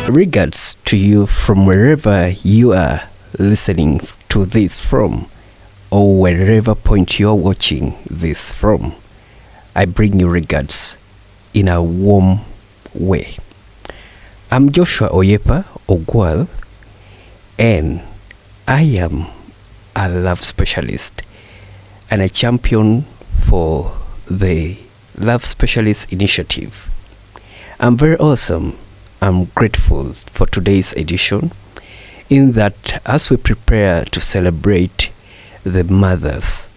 Regards to you from wherever you are listening to this from, or wherever point you're watching this from. I bring you regards in a warm way. I'm Joshua Oyepa Ogwal, and I am a love specialist and a champion for the Love Specialist Initiative. I'm very awesome. I'm grateful for today's edition, in that as we prepare to celebrate the mothers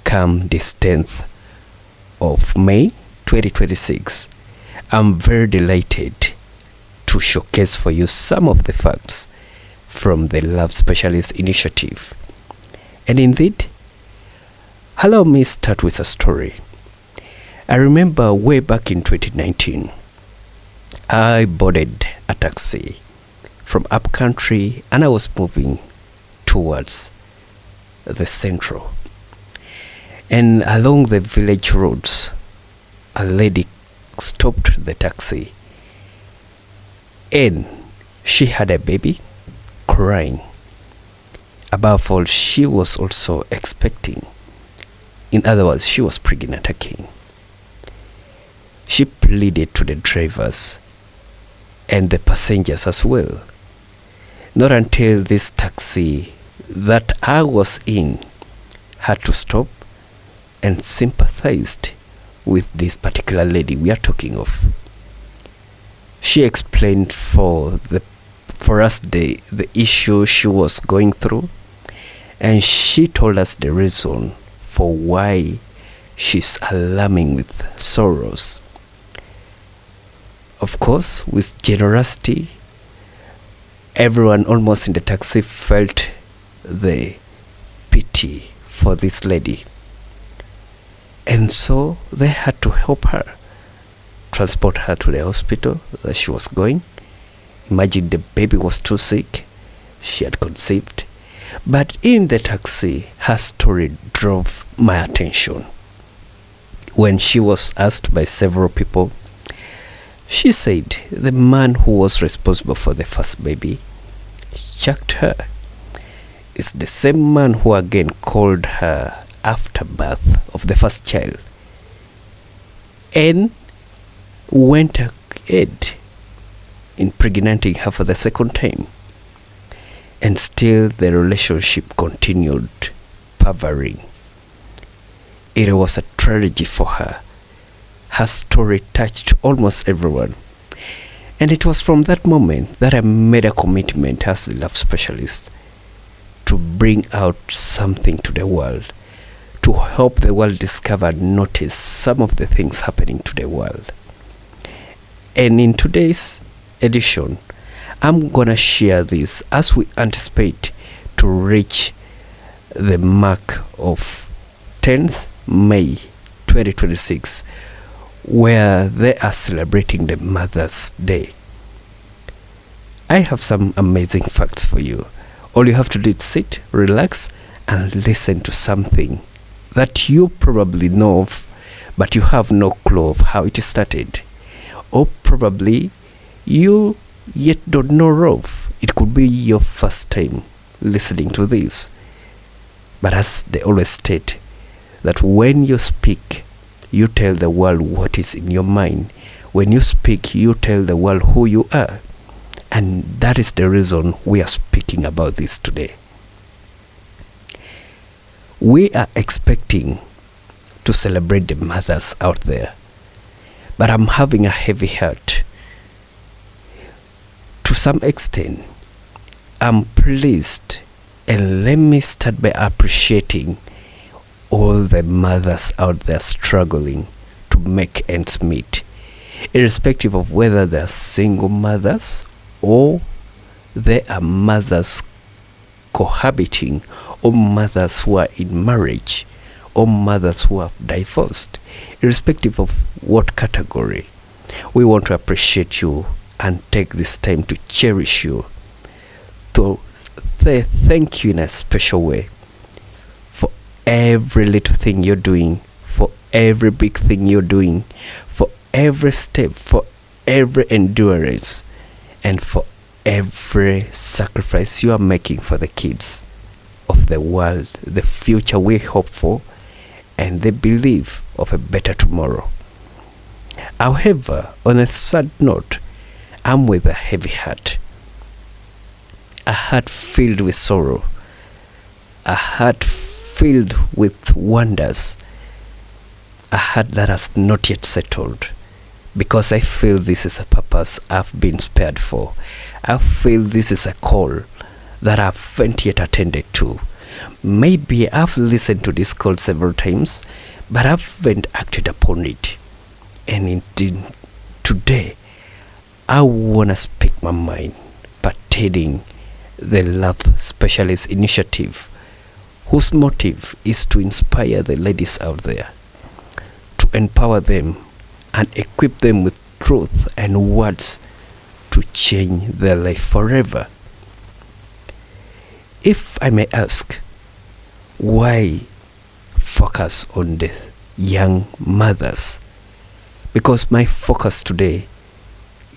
come this 10th of May 2026, I'm very delighted to showcase for you some of the facts from the Love Specialist Initiative. And indeed, allow me start with a story. I remember way back in 2019, I boarded a taxi from upcountry and I was moving towards the central. And along the village roads, a lady stopped the taxi and she had a baby crying. Above all, she was also expecting. In other words, she was pregnant again. She pleaded to the drivers and the passengers as well. Not until this taxi that I was in had to stop and sympathized with this particular lady we are talking of. She explained for us the issue she was going through, and she told us the reason for why she's alarming with sorrows. Of course, with generosity, everyone almost in the taxi felt the pity for this lady. And so they had to help her, transport her to the hospital that she was going. Imagine, the baby was too sick, she had conceived. But in the taxi, her story drove my attention. When she was asked by several people, she said the man who was responsible for the first baby chucked her. It's the same man who again called her after birth of the first child and went ahead impregnating her for the second time. And still the relationship continued pavering. It was a tragedy for her. Her story touched almost everyone. And it was from that moment that I made a commitment as a love specialist to bring out something to the world, to help the world discover and notice some of the things happening to the world. And in today's edition, I'm gonna share this as we anticipate to reach the mark of 10th May 2026, where they are celebrating the Mother's Day. I have some amazing facts for you. All you have to do is sit, relax, and listen to something that you probably know of, but you have no clue of how it started. Or probably you yet don't know of. It could be your first time listening to this. But as they always state, that when you speak, you tell the world what is in your mind. When you speak, you tell the world who you are. And that is the reason we are speaking about this today. We are expecting to celebrate the mothers out there, but I'm having a heavy heart. To some extent, I'm pleased, and let me start by appreciating all the mothers out there struggling to make ends meet, irrespective of whether they're single mothers or they are mothers cohabiting, or mothers who are in marriage, or mothers who have divorced. Irrespective of what category, we want to appreciate you and take this time to cherish you, to say thank you in a special way for every little thing you're doing, for every big thing you're doing, for every step, for every endurance, and for every sacrifice you are making for the kids of the world, the future we hope for, and the belief of a better tomorrow. However, on a sad note, I'm with a heavy heart. A heart filled with sorrow. A heart filled with wonders. A heart that has not yet settled. Because I feel this is a purpose I've been spared for. I feel this is a call that I haven't yet attended to. Maybe I've listened to this call several times, but I haven't acted upon it. And indeed, today, I want to speak my mind pertaining the Love Specialist Initiative, whose motive is to inspire the ladies out there, to empower them and equip them with truth and words to change their life forever. If I may ask, why focus on the young mothers? Because my focus today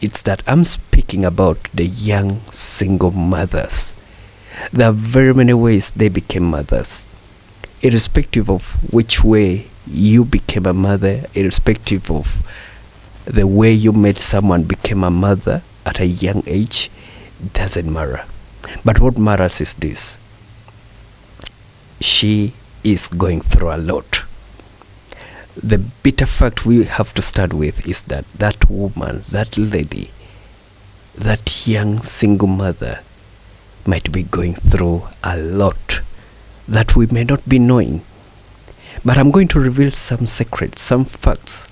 is that I'm speaking about the young single mothers. There are very many ways they became mothers. Irrespective of which way you became a mother, irrespective of the way you made someone become a mother at a young age, doesn't matter. But what matters is this: she is going through a lot. The bitter fact we have to start with is that that woman, that lady, that young single mother might be going through a lot that we may not be knowing. But I'm going to reveal some secrets, some facts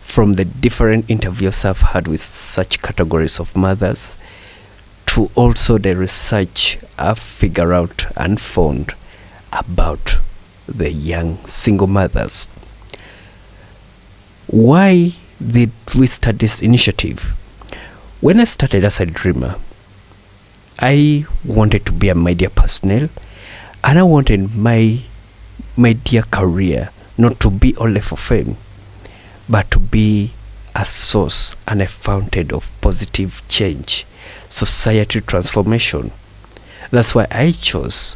from the different interviews I've had with such categories of mothers, to also the research I've figured out and found about the young single mothers. Why did we start this initiative? When I started as a dreamer, I wanted to be a media personnel, and I wanted my media career not to be only for fame, but to be a source and a fountain of positive change, society transformation. That's why I chose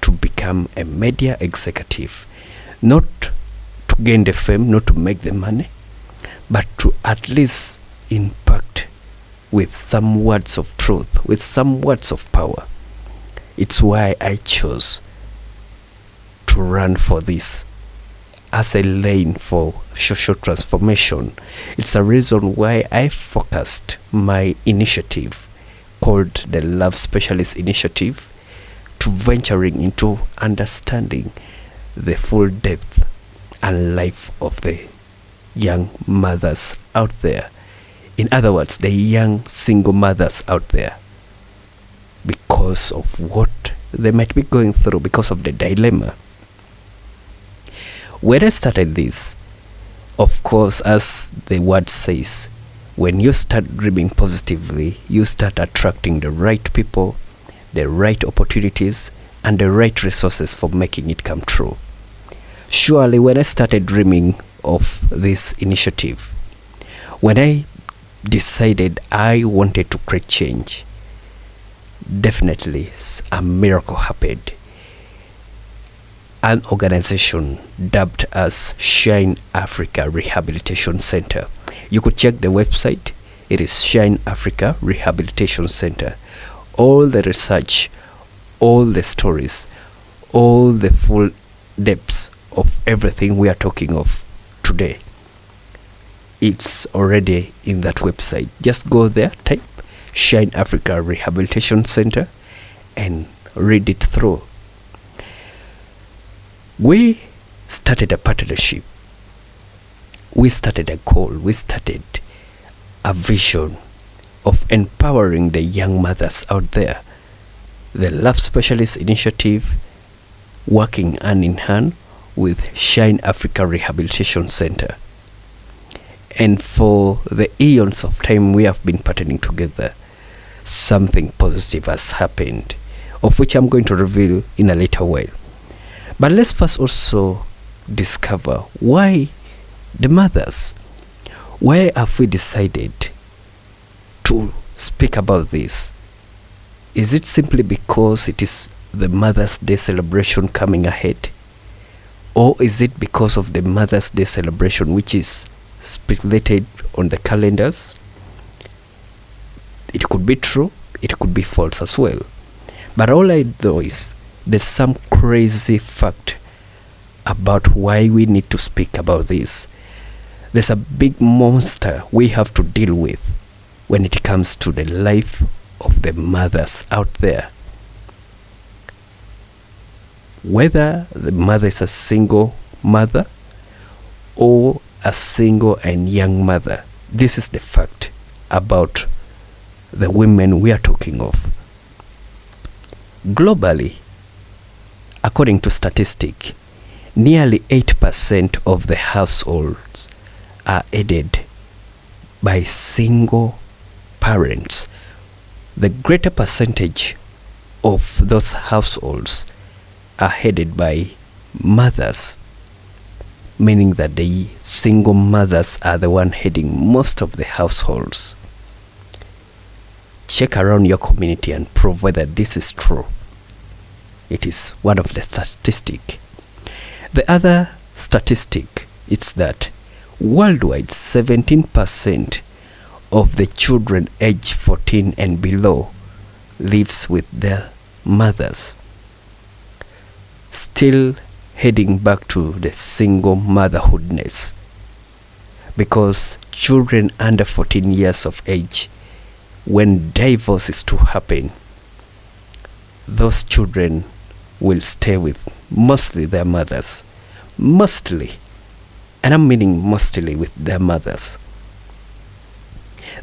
to become a media executive, not to gain the fame, not to make the money, but to at least impact with some words of truth, with some words of power. It's why I chose to run for this as a lane for social transformation. It's a reason why I focused my initiative, called the Love Specialist Initiative, to venturing into understanding the full depth and life of the young mothers out there. In other words, the young single mothers out there, because of what they might be going through, because of the dilemma. When I started this, of course, as the word says, when you start dreaming positively, you start attracting the right people, the right opportunities, and the right resources for making it come true. Surely, when I started dreaming of this initiative, when I decided I wanted to create change, definitely a miracle happened. An organization dubbed as Shine Africa Rehabilitation Center. You could check the website. It is Shine Africa Rehabilitation Center. All the research, all the stories, all the full depths of everything we are talking of today, it's already in that website. Just go there, type Shine Africa Rehabilitation Center, and read it through. We started a partnership. We started a goal. We started a vision of empowering the young mothers out there. The Love Specialist Initiative, working hand in hand with Shine Africa Rehabilitation Center. And for the eons of time we have been partnering together, something positive has happened, of which I'm going to reveal in a later while. But let's first also discover why the mothers. Why have we decided to speak about this? Is it simply because it is the Mother's Day celebration coming ahead? Or is it because of the Mother's Day celebration which is speculated on the calendars? It could be true, it could be false as well. But all I know is there's some crazy fact about why we need to speak about this. There's a big monster we have to deal with when it comes to the life of the mothers out there. Whether the mother is a single mother or a single and young mother, this is the fact about the women we are talking of. Globally, according to statistics, nearly 8% of the households are headed by single parents. The greater percentage of those households are headed by mothers, meaning that the single mothers are the one heading most of the households. Check around your community and prove whether this is true. It is one of the statistics. The other statistic is that worldwide 17% of the children aged 14 and below lives with their mothers. Still heading back to the single motherhoodness, because children under 14 years of age, when divorce is to happen, those children will stay with mostly their mothers. Mostly. And I'm meaning mostly with their mothers.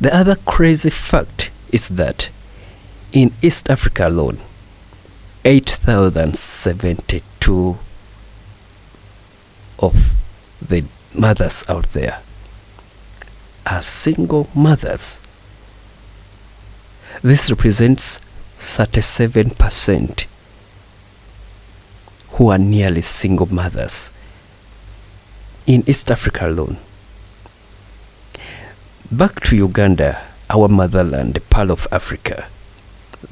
The other crazy fact is that in East Africa alone, 8,072 of the mothers out there are single mothers. This represents 37% who are nearly single mothers in East Africa alone. Back to Uganda, our motherland, the pearl of Africa.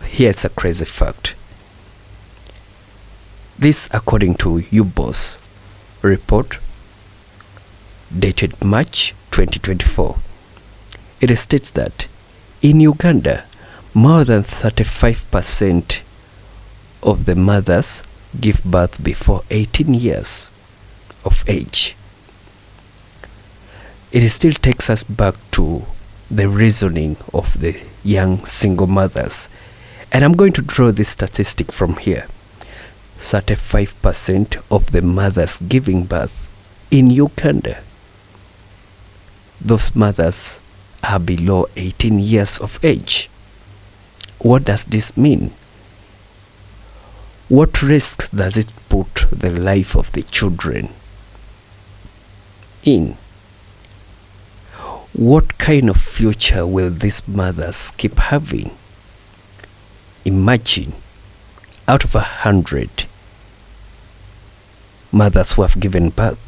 Here's a crazy fact. This according to UBOS report dated March 2024. It states that in Uganda, more than 35% of the mothers give birth before 18 years of age. It still takes us back to the reasoning of the young single mothers. And I'm going to draw this statistic from here. 35% of the mothers giving birth in Uganda, those mothers are below 18 years of age. What does this mean? What risk does it put the life of the children in? What kind of future will these mothers keep having? Imagine, out of 100 mothers who have given birth,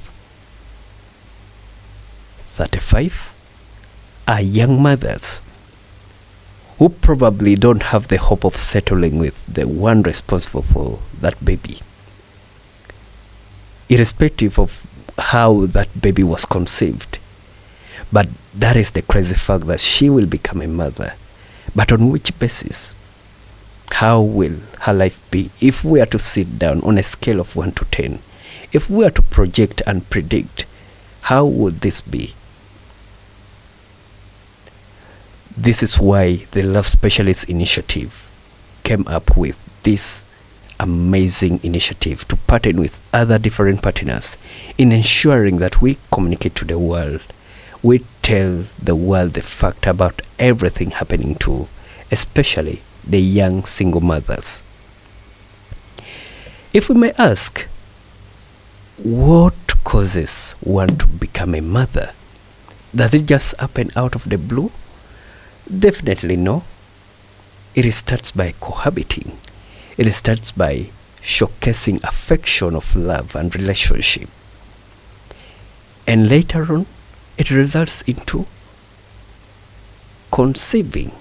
35 are young mothers who probably don't have the hope of settling with the one responsible for that baby, irrespective of how that baby was conceived. But that is the crazy fact that she will become a mother. But on which basis? How will her life be if we are to sit down on a scale of 1 to 10? If we are to project and predict, how would this be? This is why the Love Specialist Initiative came up with this amazing initiative to partner with other different partners in ensuring that we communicate to the world. We tell the world the fact about everything happening to, especially the young single mothers. If we may ask, what causes one to become a mother? Does it just happen out of the blue? Definitely no. It starts by cohabiting. It starts by showcasing affection of love and relationship. And later on, it results into conceiving.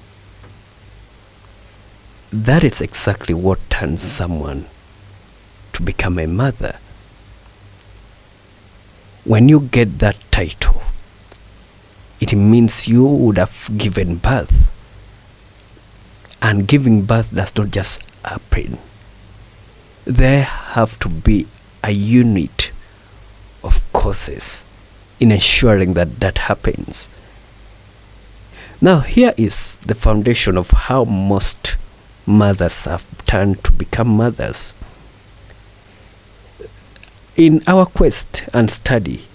that is exactly what turns someone to become a mother. When you get that title, it means you would have given birth. And giving birth does not just happen. There have to be a unit of causes in ensuring that that happens. Now, here is the foundation of how most mothers have turned to become mothers. In our quest and study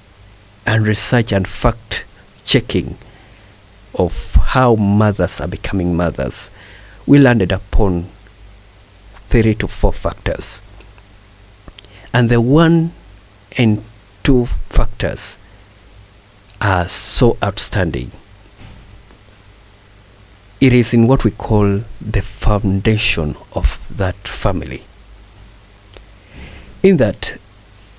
and research and fact checking of how mothers are becoming mothers, we landed upon 3 to 4 factors. And the 1 and 2 factors are so outstanding. It is in what we call the foundation of that family. In that,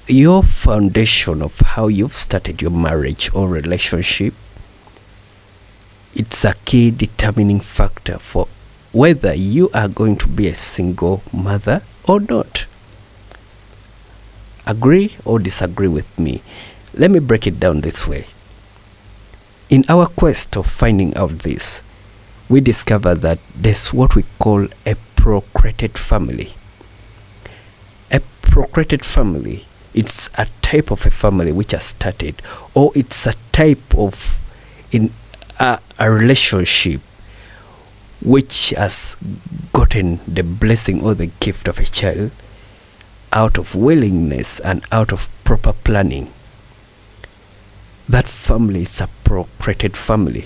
your foundation of how you've started your marriage or relationship, it's a key determining factor for whether you are going to be a single mother or not. Agree or disagree with me? Let me break it down this way. In our quest of finding out this, we discover that there's what we call a procreated family. A procreated family, it's a type of a family which has started, or it's a type of a relationship which has gotten the blessing or the gift of a child out of willingness and out of proper planning. That family is a procreated family.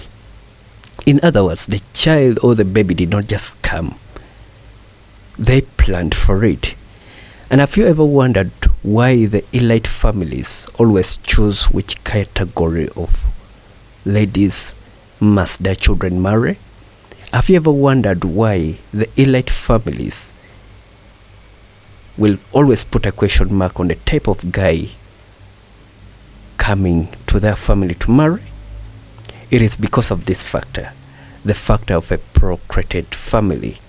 In other words, the child or the baby did not just come. They planned for it. And have you ever wondered why the elite families always choose which category of ladies must their children marry? Have you ever wondered why the elite families will always put a question mark on the type of guy coming to their family to marry? It is because of this factor, the factor of a procreated family,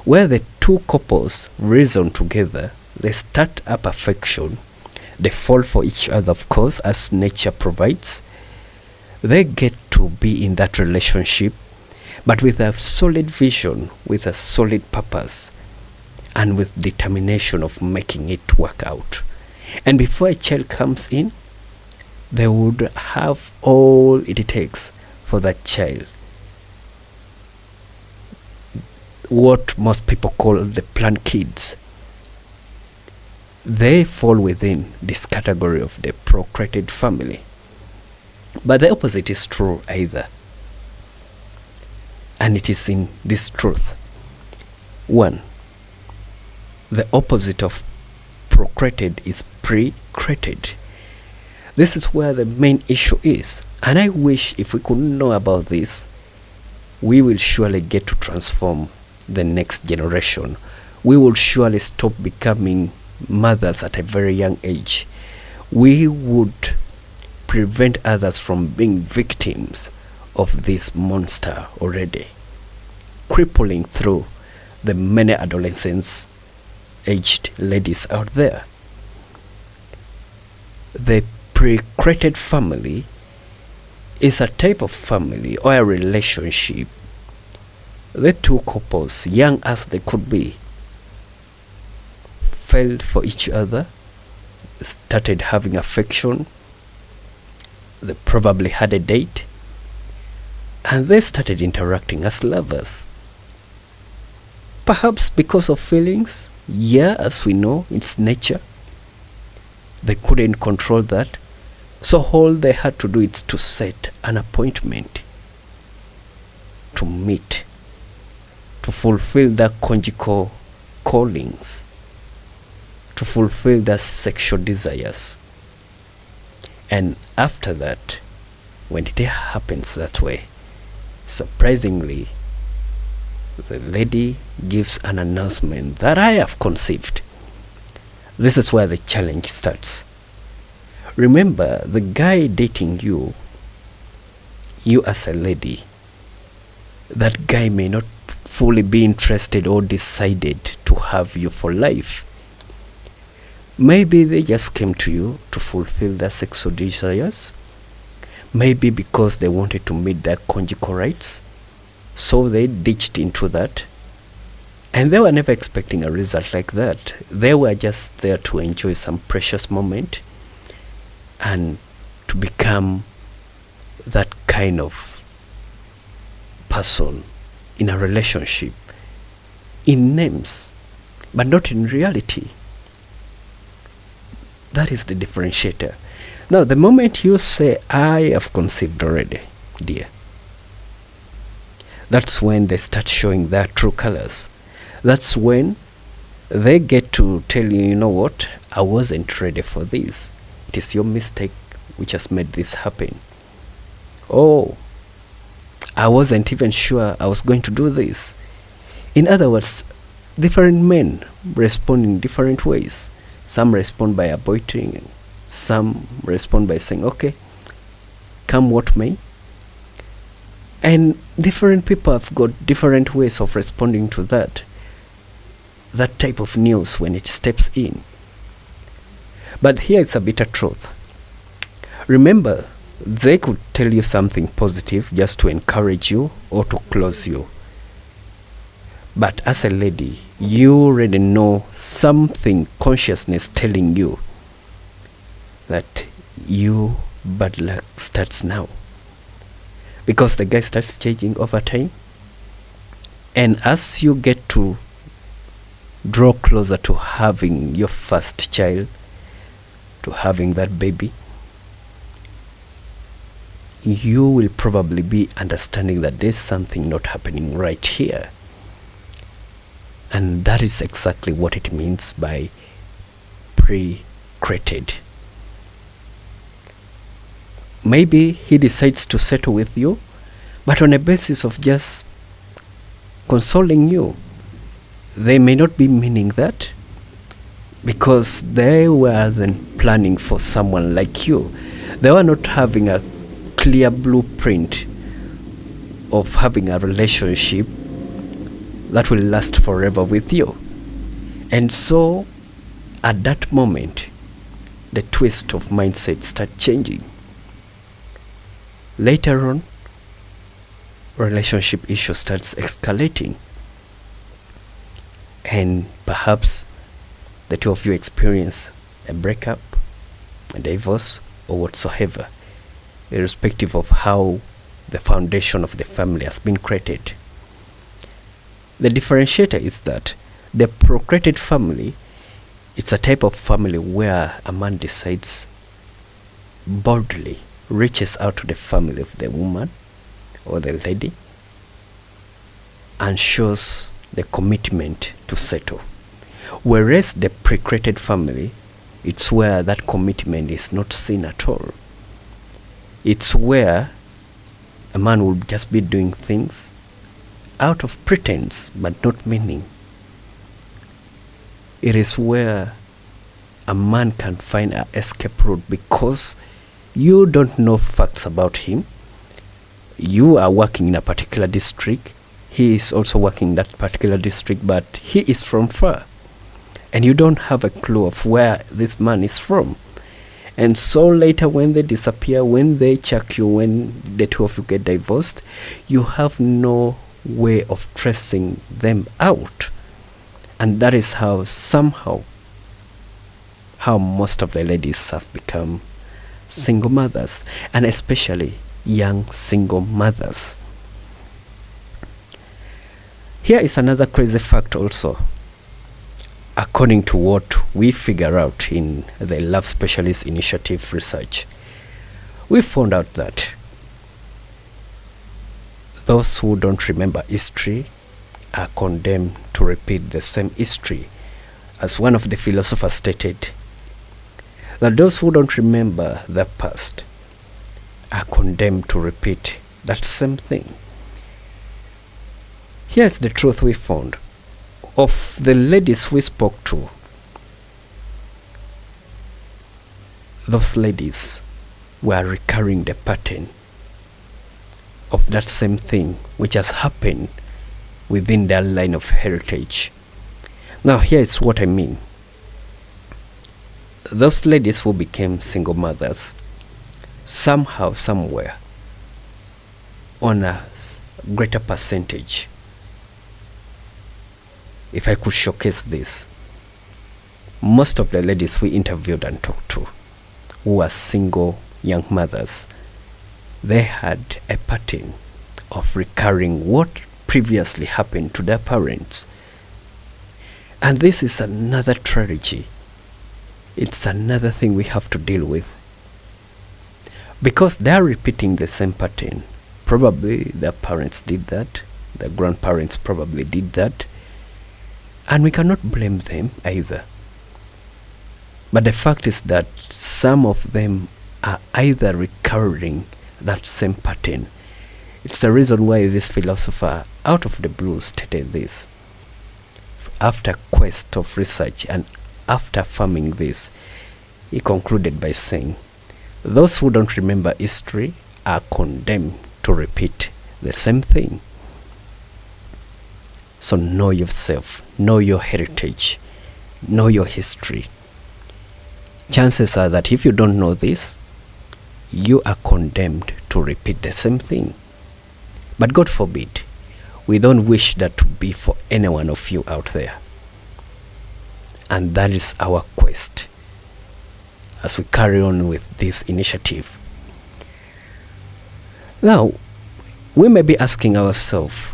where the 2 couples reason together, they start up affection, they fall for each other, of course, as nature provides. They get to be in that relationship, but with a solid vision, with a solid purpose, and with determination of making it work out. And before a child comes in, they would have all it takes for that child. What most people call the planned kids. They fall within this category of the procreated family. But the opposite is true either. And it is in this truth. 1. The opposite of procreated is pre-created. This is where the main issue is. And I wish if we could know about this, we will surely get to transform the next generation. We will surely stop becoming mothers at a very young age. We would prevent others from being victims of this monster already, crippling through the many adolescents, aged ladies out there. The pre-created family is a type of family or a relationship. The 2 couples, young as they could be, fell for each other, started having affection, they probably had a date, and they started interacting as lovers. Perhaps because of feelings, as we know, it's nature. They couldn't control that. So all they had to do is to set an appointment to meet, to fulfill their conjugal callings, to fulfill their sexual desires. And after that, when it happens that way, surprisingly, the lady gives an announcement that I have conceived. This is where the challenge starts. Remember, the guy dating you as a lady, that guy may not fully be interested or decided to have you for life. Maybe they just came to you to fulfill their sexual desires. Maybe because they wanted to meet their conjugal rights, so they ditched into that. And they were never expecting a result like that. They were just there to enjoy some precious moment and to become that kind of person in a relationship, in names, but not in reality. That is the differentiator. Now, the moment you say, I have conceived already, dear, that's when they start showing their true colors. That's when they get to tell you, you know what, I wasn't ready for this. It is your mistake which has made this happen. Oh, I wasn't even sure I was going to do this. In other words, different men respond in different ways. Some respond by avoiding, some respond by saying, okay, come what may. And different people have got different ways of responding to that type of news when it steps in. But here is a bitter truth. Remember, they could tell you something positive just to encourage you or to close you. But as a lady, you already know something, consciousness telling you that you bad luck starts now. Because the guy starts changing over time. And as you get to draw closer to having your first child, to having that baby, you will probably be understanding that there's something not happening right here. And that is exactly what it means by pre-created. Maybe he decides to settle with you, but on a basis of just consoling you. They may not be meaning that, because they weren't planning for someone like you. They were not having a clear blueprint of having a relationship that will last forever with you. And so at that moment, the twist of mindset start changing. Later on, relationship issue starts escalating, and perhaps the two of you experience a breakup, a divorce, or whatsoever, irrespective of how the foundation of the family has been created. The differentiator is that the procreated family, it's a type of family where a man decides boldly, reaches out to the family of the woman or the lady and shows the commitment to settle. Whereas the pre-created family, it's where that commitment is not seen at all. It's where a man will just be doing things out of pretense but not meaning. It is where a man can find an escape route because you don't know facts about him. You are working in a particular district. He is also working in that particular district, but he is from far. And you don't have a clue of where this man is from. And so later when they disappear, when they chuck you, when the two of you get divorced, you have no way of tracing them out. And that is how most of the ladies have become single mothers, and especially young single mothers. Here is another crazy fact also. According to what we figure out in the Love Specialist Initiative research, we found out that those who don't remember history are condemned to repeat the same history. As one of the philosophers stated, that those who don't remember the past are condemned to repeat that same thing. Here's the truth we found. Of the ladies we spoke to, those ladies were recurring the pattern of that same thing which has happened within their line of heritage. Now, here is what I mean. Those ladies who became single mothers, somehow, somewhere, on a greater percentage, if I could showcase this, most of the ladies we interviewed and talked to who were single young mothers, they had a pattern of recurring what previously happened to their parents. And this is another tragedy. It's another thing we have to deal with. Because they are repeating the same pattern. Probably their parents did that. Their grandparents probably did that. And we cannot blame them either. But the fact is that some of them are either recurring that same pattern. It's the reason why this philosopher, out of the blue, stated this. After quest of research and after affirming this, he concluded by saying, those who don't remember history are condemned to repeat the same thing. So know yourself, know your heritage, know your history. Chances are that if you don't know this, you are condemned to repeat the same thing. But God forbid, we don't wish that to be for any one of you out there. And that is our quest as we carry on with this initiative. Now, we may be asking ourselves,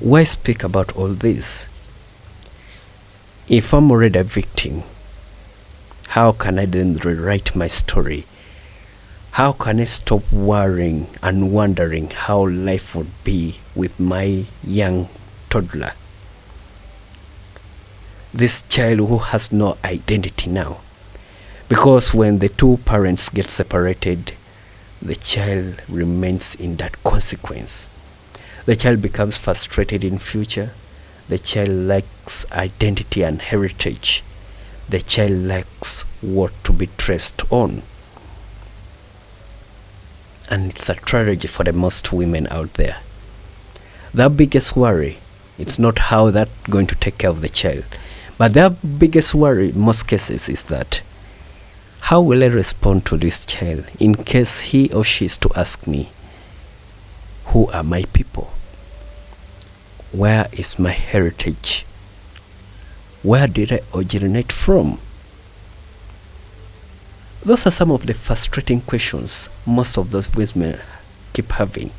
why speak about all this? If I'm already a victim, how can I then rewrite my story? How can I stop worrying and wondering how life would be with my young toddler? This child who has no identity now. Because when the two parents get separated, the child remains in that consequence. The child becomes frustrated in future. The child lacks identity and heritage. The child lacks what to be traced on. And it's a tragedy for the most women out there. Their biggest worry, it's not how they're going to take care of the child, but their biggest worry in most cases is that, how will I respond to this child in case he or she is to ask me, who are my people? Where is my heritage? Where did I originate from? Those are some of the frustrating questions most of those women keep having,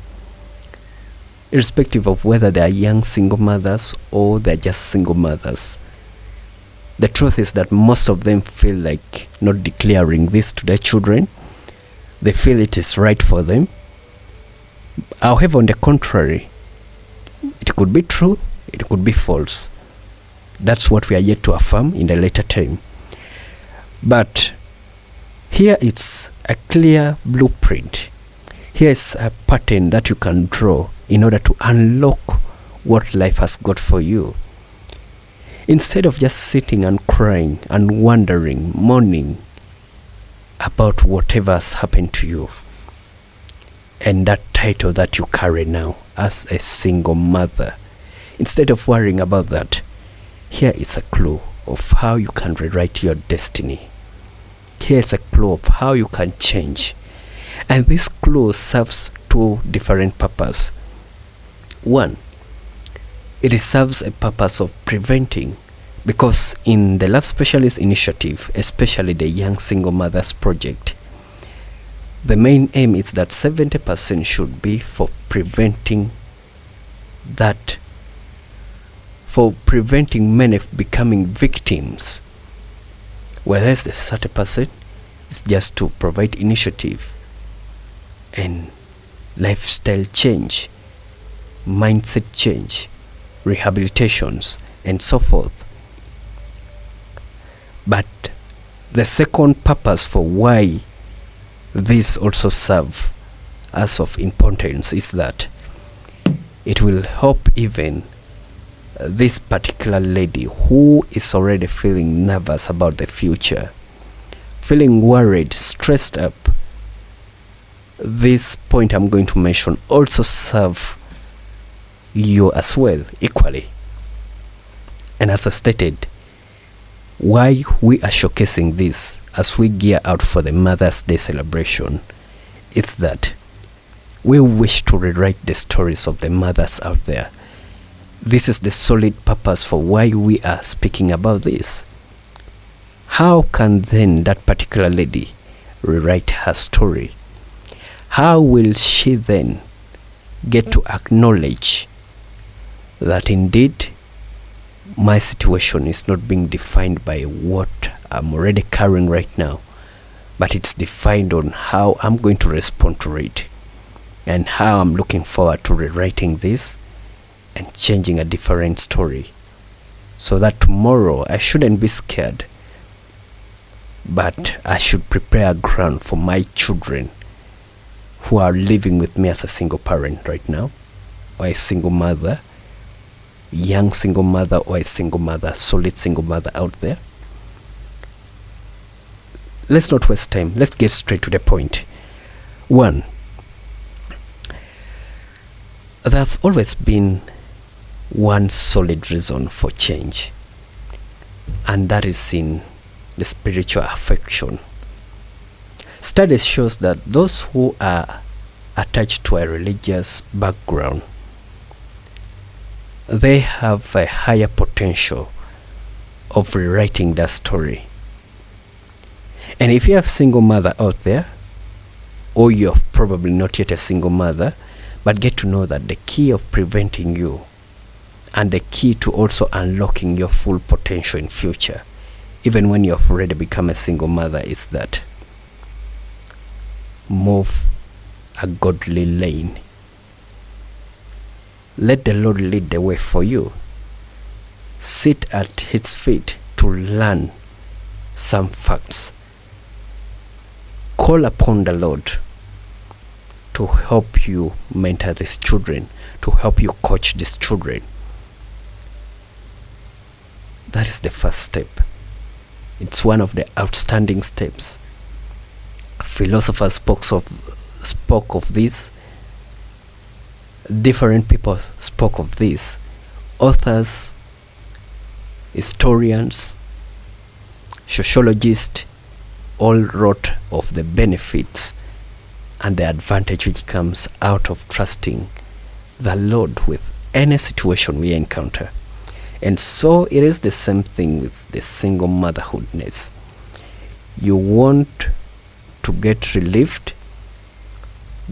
irrespective of whether they are young single mothers or they're just single mothers. The truth is that most of them feel like not declaring this to their children. They feel it is right for them. However, on the contrary, it could be true, it could be false. That's what we are yet to affirm in the later time. But here it's a clear blueprint. Here is a pattern that you can draw in order to unlock what life has got for you. Instead of just sitting and crying and wondering, mourning about whatever has happened to you and that title that you carry now as a single mother, instead of worrying about that, here is a clue of how you can rewrite your destiny. Here is a clue of how you can change. And this clue serves two different purposes. One, it serves a purpose of preventing, because in the Love Specialist Initiative, especially the Young Single Mothers Project, the main aim is that 70% should be for preventing that, for preventing men becoming victims, whereas the 30% is just to provide initiative and lifestyle change, mindset change, rehabilitations, and so forth. But the second purpose for why this also serve as of importance is that it will help even this particular lady who is already feeling nervous about the future, feeling worried, stressed up, this point I'm going to mention also serve you as well equally. And as I stated, why we are showcasing this as we gear out for the Mother's Day celebration is that we wish to rewrite the stories of the mothers out there. This is the solid purpose for why we are speaking about this. How can then that particular lady rewrite her story? How will she then get to acknowledge that indeed my situation is not being defined by what I'm already carrying right now, but it's defined on how I'm going to respond to it and how I'm looking forward to rewriting this and changing a different story, so that tomorrow I shouldn't be scared, but I should prepare a ground for my children who are living with me as a single parent right now, or a single mother, young single mother, or a single mother, solid single mother out there. Let's not waste time. Let's get straight to the point. 1, there's always been one solid reason for change, and that is in the spiritual affection. Studies shows that those who are attached to a religious background, they have a higher potential of rewriting that story. And if you have single mother out there, or you're probably not yet a single mother, but get to know that the key of preventing you and the key to also unlocking your full potential in future, even when you have already become a single mother, is that move a godly lane. Let the Lord lead the way for you. Sit at his feet to learn some facts. Call upon the Lord to help you mentor these children, to help you coach these children. That is the first step. It's one of the outstanding steps. Philosophers spoke of this. Different people spoke of this. Authors, historians, sociologists all wrote of the benefits and the advantage which comes out of trusting the Lord with any situation we encounter. And so it is the same thing with the single motherhoodness. You want to get relieved,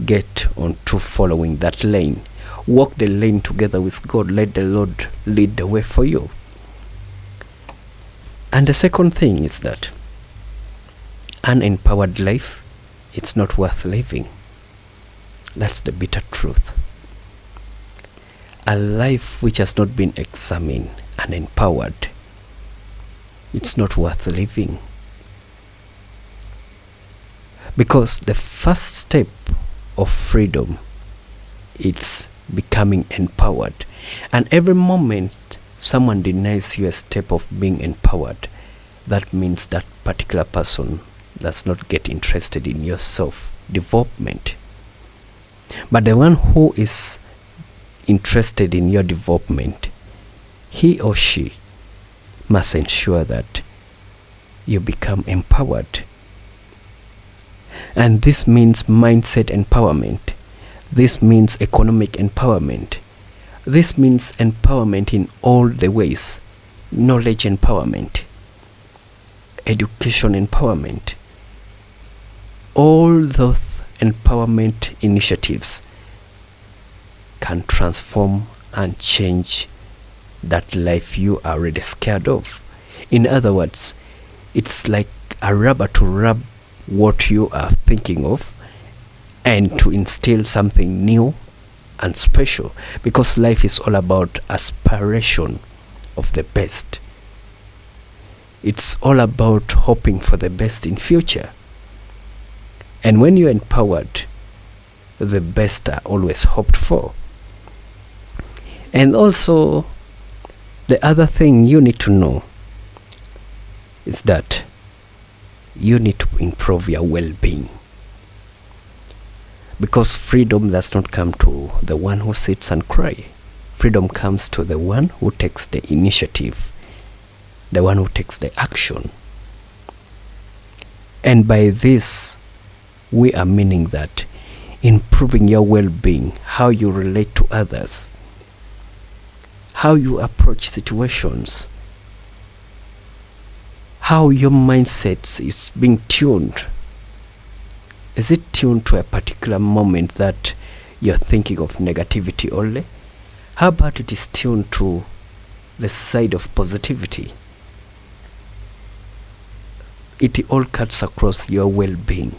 get on to following that lane. Walk the lane together with God. Let the Lord lead the way for you. And the second thing is that an empowered life, it's not worth living. That's the bitter truth. A life which has not been examined and empowered, it's not worth living. Because the first step of freedom, it's becoming empowered. And every moment someone denies you a step of being empowered, that means that particular person does not get interested in your self-development. But the one who is interested in your development, he or she must ensure that you become empowered. And this means mindset empowerment. This means economic empowerment. This means empowerment in all the ways. Knowledge empowerment, education empowerment. All those empowerment initiatives can transform and change that life you are already scared of. In other words, it's like a rubber to rub what you are thinking of and to instill something new and special, because life is all about aspiration of the best. It's all about hoping for the best in future. And when you're empowered, the best are always hoped for. And also, the other thing you need to know is that you need to improve your well-being. Because freedom does not come to the one who sits and cries. Freedom comes to the one who takes the initiative, the one who takes the action. And by this, we are meaning that improving your well-being, how you relate to others, how you approach situations, how your mindset is being tuned. Is it tuned to a particular moment that you're thinking of negativity only? How about it is tuned to the side of positivity? It all cuts across your well-being.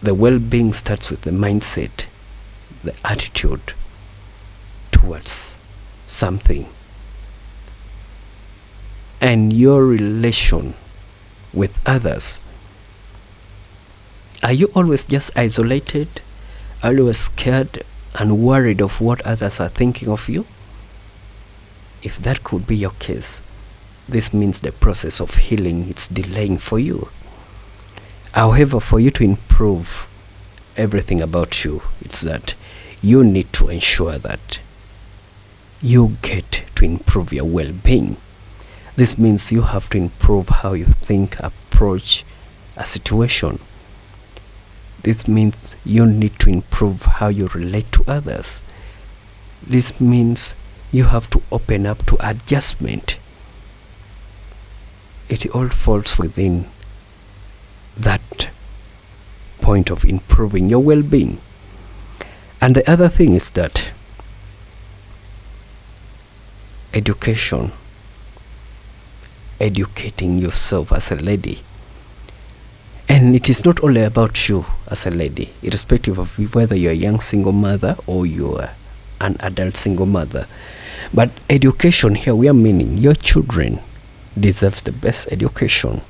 The well-being starts with the mindset, the attitude towards something, and your relation with others. Are you always just isolated? Are you always scared and worried of what others are thinking of you? If that could be your case, this means the process of healing is delaying for you. However, for you to improve everything about you, it's that you need to ensure that you get to improve your well-being. This means you have to improve how you think, approach a situation. This means you need to improve how you relate to others. This means you have to open up to adjustment. It all falls within that point of improving your well-being. And the other thing is that education, educating yourself as a lady. And it is not only about you as a lady, irrespective of whether you're a young single mother or you're an adult single mother. But education here, we are meaning your children deserves the best education,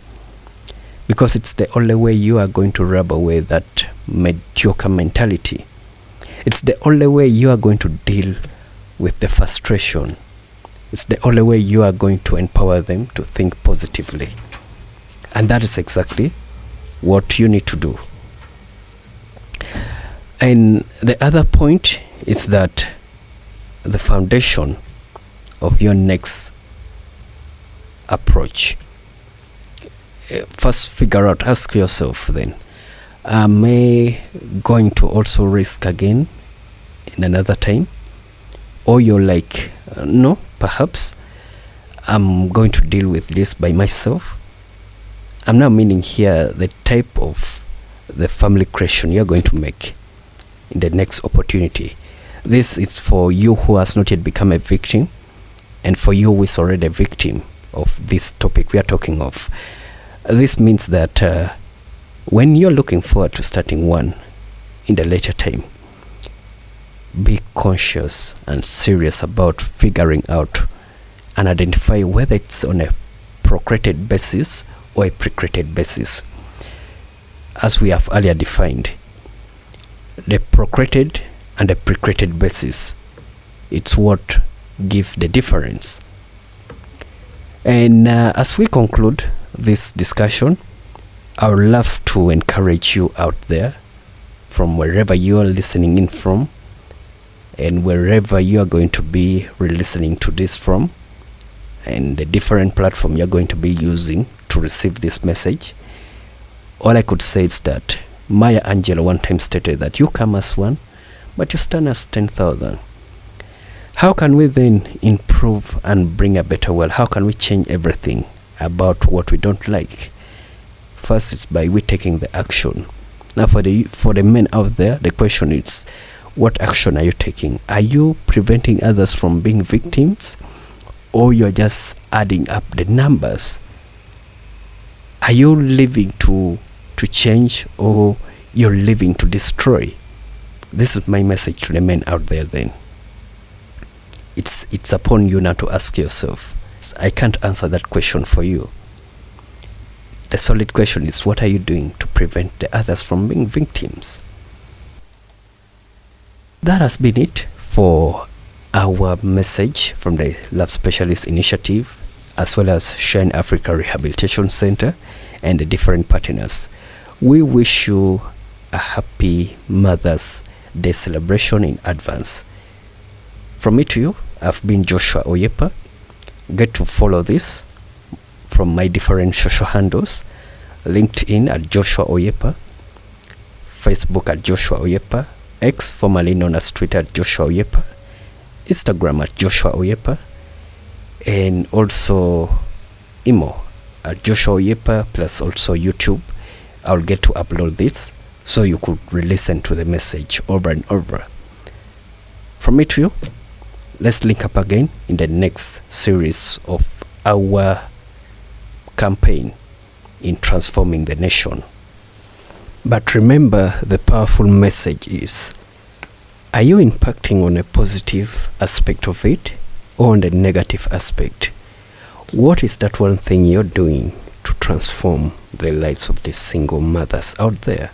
because it's the only way you are going to rub away that mediocre mentality. It's the only way you are going to deal with the frustration. It's the only way you are going to empower them to think positively. And that is exactly what you need to do. And the other point is that the foundation of your next approach, first figure out, ask yourself then, am I going to also risk again in another time? Or you're like, no, perhaps I'm going to deal with this by myself. I'm now meaning here the type of the family creation you're going to make in the next opportunity. This is for you who has not yet become a victim, and for you who is already a victim of this topic we are talking of. This means that when you're looking forward to starting one in the later time, be conscious and serious about figuring out and identify whether it's on a procreated basis or a precreated basis. As we have earlier defined, the procreated and the precreated basis, it's what give the difference. And as we conclude this discussion, I would love to encourage you out there, from wherever you are listening in from, and wherever you are going to be re-listening to this from, and the different platform you're going to be using to receive this message. All I could say is that Maya Angelou one time stated that you come as one, but you stand as 10,000. How can we then improve and bring a better world? How can we change everything about what we don't like? First, it's by we taking the action. Now, for the men out there, the question is, what action are you taking? Are you preventing others from being victims, or you're just adding up the numbers? Are you living to change, or you're living to destroy? This is my message to the men out there then. It's upon you now to ask yourself. I can't answer that question for you. The solid question is, what are you doing to prevent the others from being victims? That has been it for our message from the Love Specialist Initiative, as well as Shine Africa Rehabilitation Center and the different partners. We wish you a happy Mother's Day celebration in advance. From me to you, I've been Joshua Oyepa. Get to follow this from my different social handles: LinkedIn at Joshua Oyepa, Facebook at Joshua Oyepa, X formerly known as Twitter at Joshua Oyepa, Instagram at Joshua Oyepa, and also Imo at Joshua Oyepa, plus also YouTube. I'll get to upload this so you could re-listen to the message over and over. From me to you, let's link up again in the next series of our campaign in transforming the nation. But remember, the powerful message is, are you impacting on a positive aspect of it or on the negative aspect? What is that one thing you're doing to transform the lives of the single mothers out there?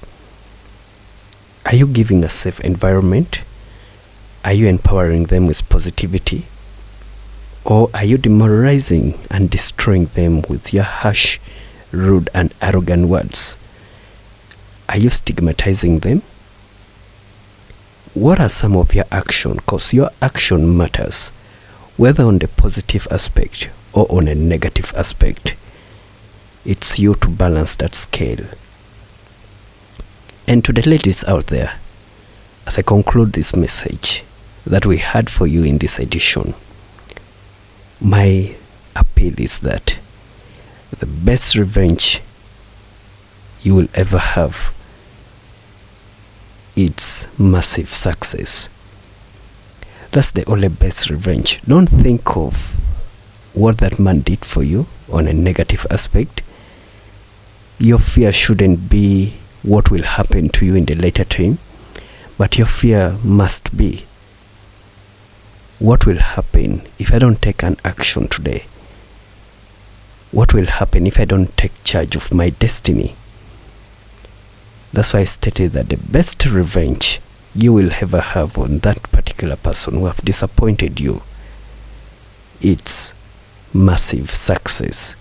Are you giving a safe environment? Are you empowering them with positivity? Or are you demoralizing and destroying them with your harsh, rude, and arrogant words? Are you stigmatizing them? What are some of your action? Because your action matters, whether on the positive aspect or on a negative aspect. It's you to balance that scale. And to the ladies out there, as I conclude this message that we had for you in this edition, my appeal is that the best revenge you will ever have is massive success. That's the only best revenge. Don't think of what that man did for you on a negative aspect. Your fear shouldn't be what will happen to you in the later time, but your fear must be, what will happen if I don't take an action today? What will happen if I don't take charge of my destiny? That's why I stated that the best revenge you will ever have on that particular person who have disappointed you, it's massive success.